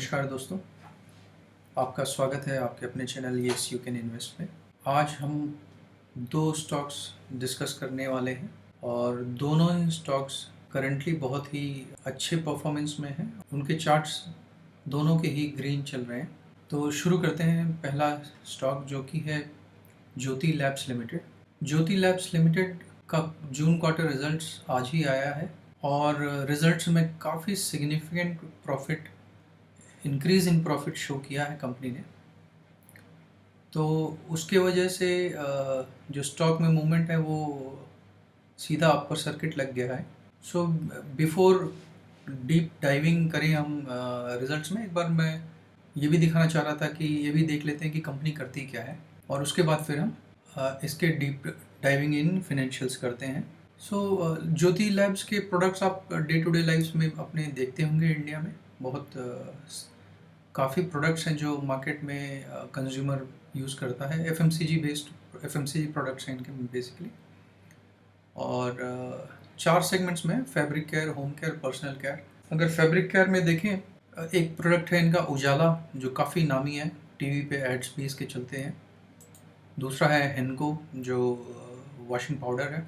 नमस्कार दोस्तों, आपका स्वागत है आपके अपने channel yes you can invest में। आज हम दो स्टॉक्स डिस्कस करने वाले हैं और दोनों ही स्टॉक्स करंटली बहुत ही अच्छे परफॉर्मेंस में हैं। उनके चार्ट्स दोनों के ही ग्रीन चल रहे हैं। तो शुरू करते हैं। पहला स्टॉक जो कि है ज्योति लैब्स लिमिटेड। ज्योति लैब्स लिमिटेड का जून क्वार्टर रिजल्ट्स आज ही आया है और रिजल्ट्स में काफ़ी significant profit increase in profit show किया है कंपनी ने। तो उसके वजह से जो स्टॉक में मूवमेंट है वो सीधा अपर सर्किट लग गया है। सो बिफोर डीप डाइविंग करें हम रिजल्ट्स में, एक बार मैं ये भी दिखाना चाह रहा था कि ये भी देख लेते हैं कि कंपनी करती क्या है और उसके बाद फिर हम इसके डीप डाइविंग इन फिनेंशियल्स करते हैं। सो ज्योति लैब्स के प्रोडक्ट्स आप डे टू डे लाइफ में अपने देखते होंगे। इंडिया में बहुत काफ़ी प्रोडक्ट्स हैं जो मार्केट में कंज्यूमर यूज़ करता है। एफएमसीजी बेस्ड एफएमसीजी प्रोडक्ट्स हैं इनके बेसिकली। और चार सेगमेंट्स में fabric care, home care, personal care. अगर फैब्रिक केयर में देखें, एक प्रोडक्ट है इनका उजाला जो काफ़ी नामी है, टीवी पे एड्स भी इसके चलते हैं। दूसरा है हेनको जो वॉशिंग पाउडर है।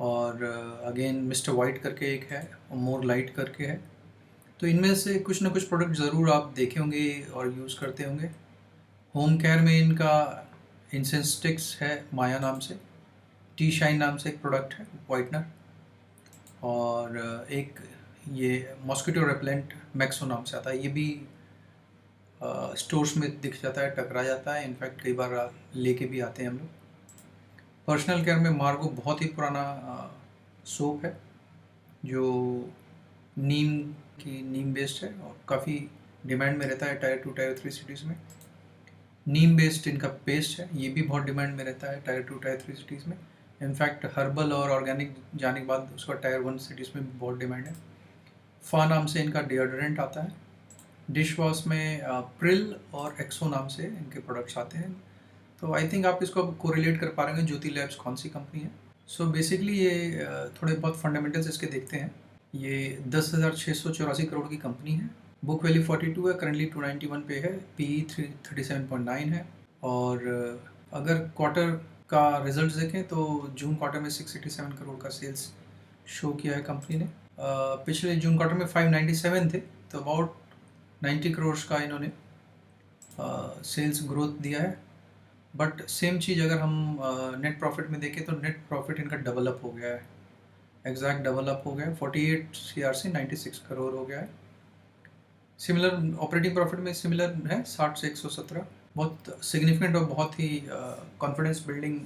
और अगेन मिस्टर वाइट करके एक है और मोर लाइट करके है। तो इनमें से कुछ ना कुछ प्रोडक्ट ज़रूर आप देखे होंगे और यूज़ करते होंगे। होम केयर में इनका इंसेंस स्टिक्स है माया नाम से। टी शाइन नाम से एक प्रोडक्ट है वाइटनर। और एक ये मॉस्किटो रेपेलेंट मैक्सो नाम से आता है। ये भी स्टोर्स में दिख जाता है, टकरा जाता है। इनफैक्ट कई बार लेके भी आते हैं हम लोग। पर्सनल केयर में मार्गो बहुत ही पुराना सोप है जो नीम बेस्ड है और काफ़ी डिमांड में रहता है टायर 2 टायर 3 सिटीज़ में। नीम बेस्ड इनका पेस्ट है, ये भी बहुत डिमांड में रहता है टायर 2 टायर 3 सिटीज़ में। इनफैक्ट हर्बल और ऑर्गेनिक जाने के बाद उसका टायर 1 सिटीज़ में भी बहुत डिमांड है। फा नाम से इनका डिओड्रेंट आता है। डिश वॉश में प्रिल और एक्सो नाम से इनके प्रोडक्ट्स आते हैं। तो आई थिंक आप इसको कोरिलेट कर पा रहे हैं ज्योति लैब्स कौन सी कंपनी है। सो बेसिकली ये थोड़े बहुत फंडामेंटल्स इसके देखते हैं। ये 10,684 करोड़ की कंपनी है। बुक वैल्यू 42 है, करंटली 291 पे है। पीई 37.9 है। और अगर क्वार्टर का रिजल्ट देखें तो जून क्वार्टर में 687 करोड़ का सेल्स शो किया है कंपनी ने। पिछले जून क्वार्टर में 597 थे, तो अबाउट 90 करोड़ का इन्होंने सेल्स ग्रोथ दिया है। बट सेम चीज़ अगर हम नेट प्रॉफिट में देखें तो नेट प्रॉफिट इनका डबल अप हो गया है, एग्जैक्ट डबल अप हो गया है। 48 CR से 96 करोड़ हो गया है। सिमिलर ऑपरेटिंग प्रॉफिट में सिमिलर है, 60 से 117। बहुत सिग्निफिकेंट और बहुत ही कॉन्फिडेंस बिल्डिंग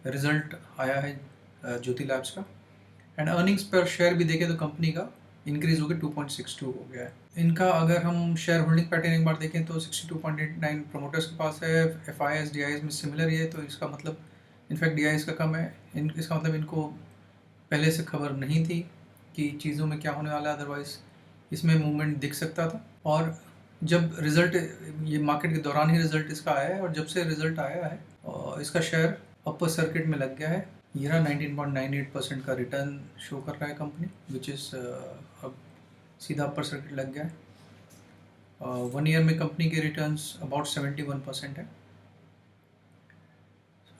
रिजल्ट आया है ज्योति लैब्स का। एंड अर्निंग्स पर शेयर भी देखें तो कंपनी का इंक्रीज होकर 2.62 हो गया है। इनका अगर हम शेयर होल्डिंग पैटर्न एक बार देखें तो 62.89 प्रमोटर्स के पास है। FIS DIS में सिमिलर ही है, तो इसका मतलब इनफैक्ट DIS का कम है। इसका मतलब इनको पहले से खबर नहीं थी कि चीज़ों में क्या होने वाला है, अदरवाइज इसमें मूवमेंट दिख सकता था। और जब रिजल्ट, ये मार्केट के दौरान ही रिजल्ट इसका आया है और जब से रिजल्ट आया है इसका शेयर अपर सर्किट में लग गया है। ये रहा 19.98% का रिटर्न शो कर रहा है कंपनी, विच इज़ अब सीधा अपर सर्किट लग गया है। 1 ईयर में कंपनी के रिटर्न्स अबाउट 71% है।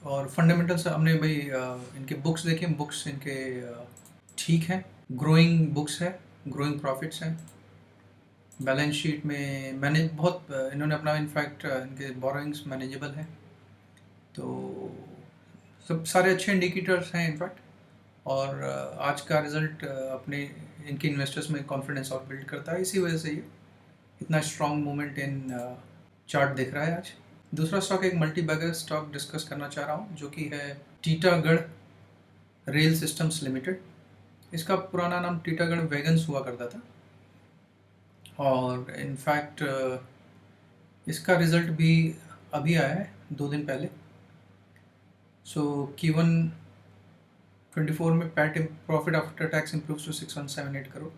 और फंडामेंटल्स हमने भाई इनके बुक्स देखे, बुक्स इनके ठीक है, ग्रोइंग बुक्स है, ग्रोइंग प्रॉफिट्स हैं। बैलेंस शीट में मैनेज बहुत इन्होंने अपना, इनफैक्ट इनके बोरोइंग्स मैनेजेबल है। तो सब सारे अच्छे इंडिकेटर्स हैं इनफैक्ट। और आज का रिजल्ट अपने इनके इन्वेस्टर्स में कॉन्फिडेंस और बिल्ड करता है। इसी वजह से ये इतना स्ट्रॉन्ग मूवमेंट इन चार्ट दिख रहा है आज। दूसरा स्टॉक एक मल्टी बैगर स्टॉक डिस्कस करना चाह रहा हूँ जो कि है टीटागढ़ रेल सिस्टम्स लिमिटेड। इसका पुराना नाम टीटागढ़ वैगन्स हुआ करता था और इनफैक्ट इसका रिजल्ट भी अभी आया है 2 दिन पहले। सो Q1 24 में PAT profit after tax improves to 6178 crore.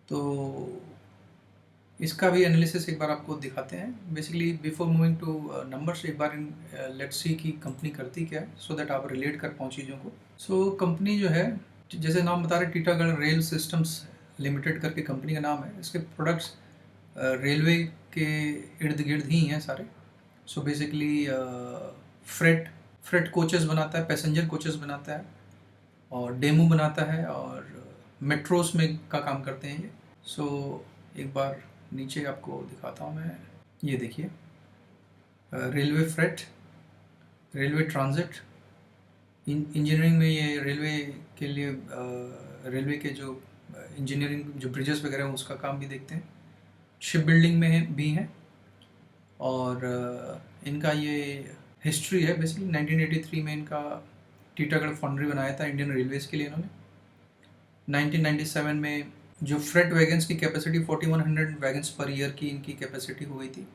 तो इसका भी एनालिसिस एक बार आपको दिखाते हैं। Basically before moving to numbers, एक बार लेट्स सी कि कंपनी करती क्या है, सो दैट आप रिलेट कर पाओ चीज़ों को। सो कंपनी जो है, जैसे नाम बता रहे, टीटागढ़ रेल सिस्टम्स लिमिटेड करके कंपनी का नाम है। इसके प्रोडक्ट्स रेलवे के इर्द गिर्द ही हैं सारे। सो बेसिकली फ्रेट कोचेस बनाता है, पैसेंजर कोचेस बनाता है और डेमो बनाता है और मेट्रोस में का काम करते हैं ये। सो एक बार नीचे आपको दिखाता हूँ मैं, ये देखिए railway freight, railway transit. Engineering में ये रेलवे के लिए रेलवे के जो इंजीनियरिंग जो ब्रिजेस वगैरह हैं उसका काम भी देखते हैं। शिप बिल्डिंग में भी हैं और इनका ये हिस्ट्री है। बेसिकली 1983 में इनका टीटागढ़ फाउंड्री बनाया था इंडियन रेलवेज के लिए इन्होंने। 1997 में जो फ्रेट वैगन्स की कैपेसिटी 4100 वैगन्स पर ईयर की इनकी कैपेसिटी हो गई थी।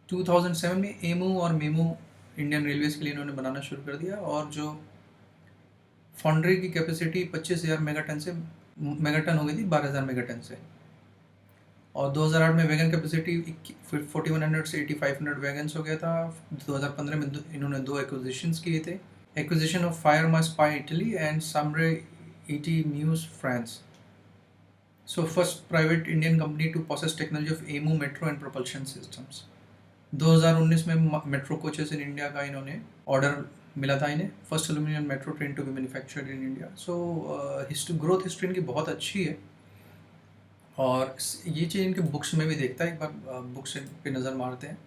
2007 में एमू और मेमू इंडियन रेलवेज के लिए इन्होंने बनाना शुरू कर दिया और जो फाउंड्री की कैपेसिटी 25,000 मेगाटन हो गई थी 12,000 मेगाटन से। और 2008 में वैगन कैपेसिटी 4100 से 8500 वैगन्स हो गया था। 2015 में इन्होंने 2 एक्विजिशंस किए थे, acquisition of Firema SpA Italy and सामरे ईटी म्यूज France. So first private Indian company to possess technology of EMU metro and propulsion systems. 2019 में मेट्रो कोचेस इन इंडिया का इन्होंने ऑर्डर मिला था इन्हें, first aluminium metro train to be manufactured in India. So growth history इनकी बहुत अच्छी है और ये चीज़ इनके बुक्स में भी देखता है, एक बार बुक्स पे नज़र मारते हैं।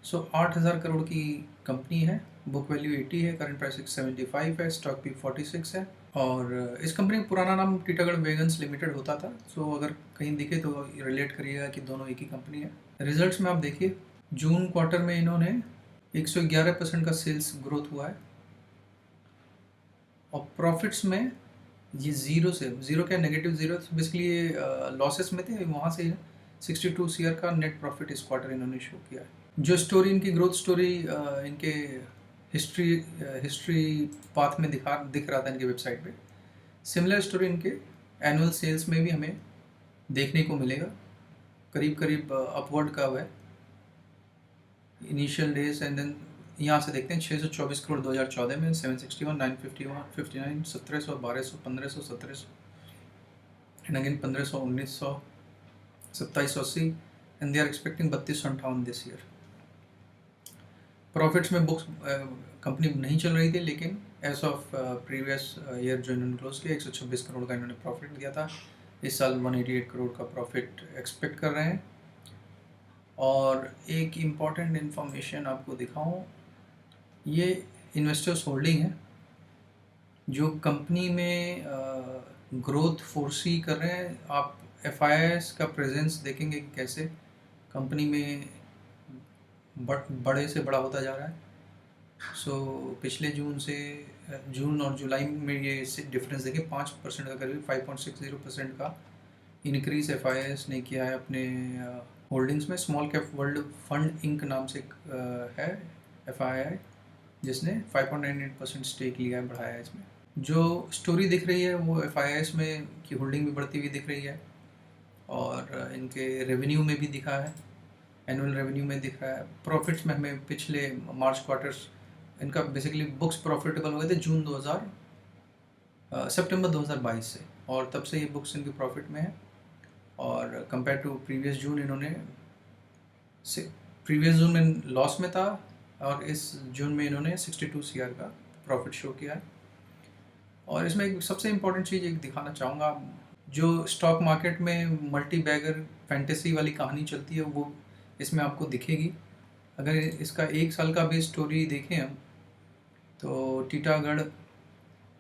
सो 8,000 करोड़ की कंपनी है, बुक वैल्यू 80 है, करंट प्राइस 75 है, स्टॉक भी 46 है। और इस कंपनी का पुराना नाम टीटागढ़ वैगन्स लिमिटेड होता था। सो अगर कहीं दिखे तो रिलेट करिएगा कि दोनों एक ही कंपनी है। रिजल्ट्स में आप देखिए, जून क्वार्टर में इन्होंने 111% का सेल्स ग्रोथ हुआ है और प्रॉफिट्स में ये ज़ीरो क्या नेगेटिव ज़ीरो, बेसिकली ये लॉसेस में थे, वहाँ से 62 सीआर का नेट प्रॉफिट इस क्वार्टर इन्होंने शो किया है। जो स्टोरी इनकी ग्रोथ स्टोरी इनके हिस्ट्री पाथ में दिख रहा था इनके वेबसाइट पे, सिमिलर स्टोरी इनके एनुअल सेल्स में भी हमें देखने को मिलेगा। करीब अपवर्ड कर्व है इनिशियल डेज एंड देन यहाँ से देखते हैं 624 करोड़ 2014 में, 761, 951, 59, 1700, 1200, 1500, 1700 and again 1500, 1900, 2780 and they are expecting 3258 this year. Profits में बुक्स कंपनी नहीं चल रही थी, लेकिन एज ऑफ प्रीवियस ईयर जो इन्होंने क्लोज किया 126 करोड़ का इन्होंने प्रॉफिट दिया था। इस साल 188 करोड़ का प्रॉफिट एक्सपेक्ट कर रहे हैं। और एक इम्पॉर्टेंट इन्फॉर्मेशन आपको दिखाऊं, ये इन्वेस्टर्स होल्डिंग है जो कंपनी में ग्रोथ फोरसी कर रहे हैं। आप एफआईआईएस का प्रेजेंस देखेंगे कि कैसे कंपनी में बड़े से बड़ा होता जा रहा है। सो पिछले जून और जुलाई में ये डिफरेंस देखिए, 5% का करीब 5.60% का इंक्रीज एफआईआईएस ने किया है अपने होल्डिंग्स में। Small cap world fund inc नाम से है एफआईआई, जिसने 5.98% स्टेक लिया है, बढ़ाया है इसमें। जो स्टोरी दिख रही है वो एफआईआईएस में की होल्डिंग भी बढ़ती हुई दिख रही है और इनके रेवेन्यू में भी दिखा है, एनुअल रेवेन्यू में दिख रहा है। प्रॉफिट्स में हमें पिछले मार्च क्वार्टर्स इनका बेसिकली बुक्स प्रॉफिटेबल हो गए थे सितंबर 2022 से, और तब से ये बुक्स इनकी प्रॉफिट में है। और कंपेयर टू प्रीवियस जून, इन्होंने प्रीवियस जून में लॉस में था और इस जून में इन्होंने 62 सीआर का प्रॉफिट शो किया है। और इसमें एक सबसे इम्पोर्टेंट चीज़ एक दिखाना चाहूँगा, जो स्टॉक मार्केट में मल्टी बैगर फैंटेसी वाली कहानी चलती है वो इसमें आपको दिखेगी। अगर इसका 1 साल का भी स्टोरी देखें हम, तो टीटागढ़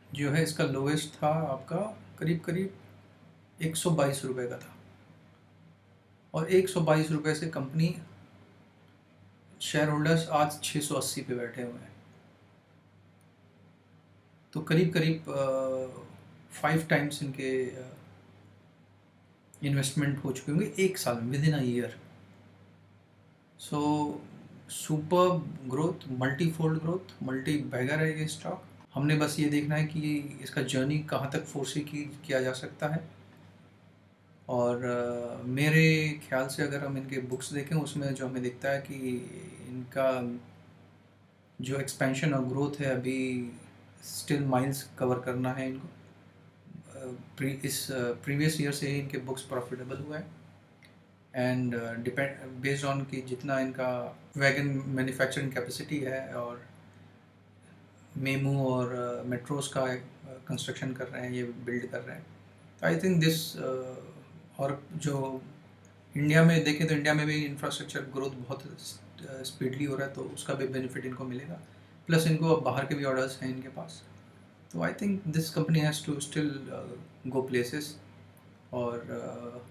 जो है इसका लोवेस्ट था आपका करीब 122 रुपये का था और 122 रुपये से कंपनी शेयर होल्डर्स आज 680 पे बैठे हुए हैं। तो करीब 5 टाइम्स इनके इन्वेस्टमेंट हो चुके होंगे 1 साल में, within a year. So super growth, multi fold growth, multi bagger है ये स्टॉक। हमने बस ये देखना है कि इसका जर्नी कहाँ तक फोर्सी किया जा सकता है। और मेरे ख्याल से अगर हम इनके बुक्स देखें, उसमें जो हमें दिखता है कि इनका जो एक्सपेंशन और ग्रोथ है अभी स्टिल माइल्स कवर करना है इनको। इस प्रीवियस ईयर से ही इनके बुक्स प्रॉफिटेबल हुआ है एंड डिपेंड बेस्ड ऑन कि जितना इनका वैगन मैन्युफैक्चरिंग कैपेसिटी है, और मेमू और मेट्रोस का कंस्ट्रक्शन कर रहे हैं, ये बिल्ड कर रहे हैं। तो आई थिंक दिस, और जो इंडिया में देखें तो इंडिया में भी इंफ्रास्ट्रक्चर ग्रोथ बहुत स्पीडली हो रहा है, तो उसका भी बेनिफिट इनको मिलेगा। प्लस इनको अब बाहर के भी ऑर्डर्स हैं इनके पास। तो I think this company has to still go places. और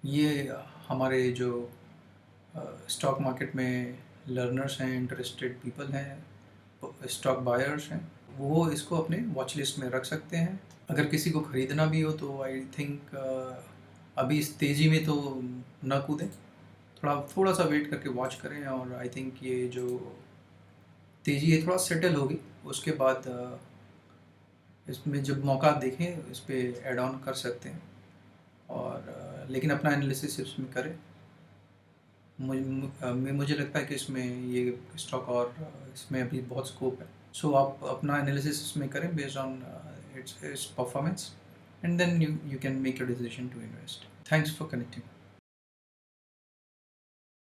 ये हमारे जो स्टॉक मार्केट में लर्नर्स हैं, इंटरेस्टेड पीपल हैं, स्टॉक बायर्स हैं, वो इसको अपने वॉच लिस्ट में रख सकते हैं। अगर किसी को ख़रीदना भी हो तो आई थिंक अभी इस तेज़ी में तो ना कूदें, थोड़ा सा वेट करके वॉच करें। और आई थिंक ये जो तेज़ी है थोड़ा सेटल होगी, उसके बाद इसमें जब मौका देखें इस पर एड ऑन कर सकते हैं। और लेकिन अपना एनालिसिस इसमें करें। मुझे लगता है कि इसमें ये स्टॉक और इसमें अभी बहुत स्कोप है। सो आप अपना एनालिसिस इसमें करें based on its performance, and then you can make your decision to invest. Thanks for connecting.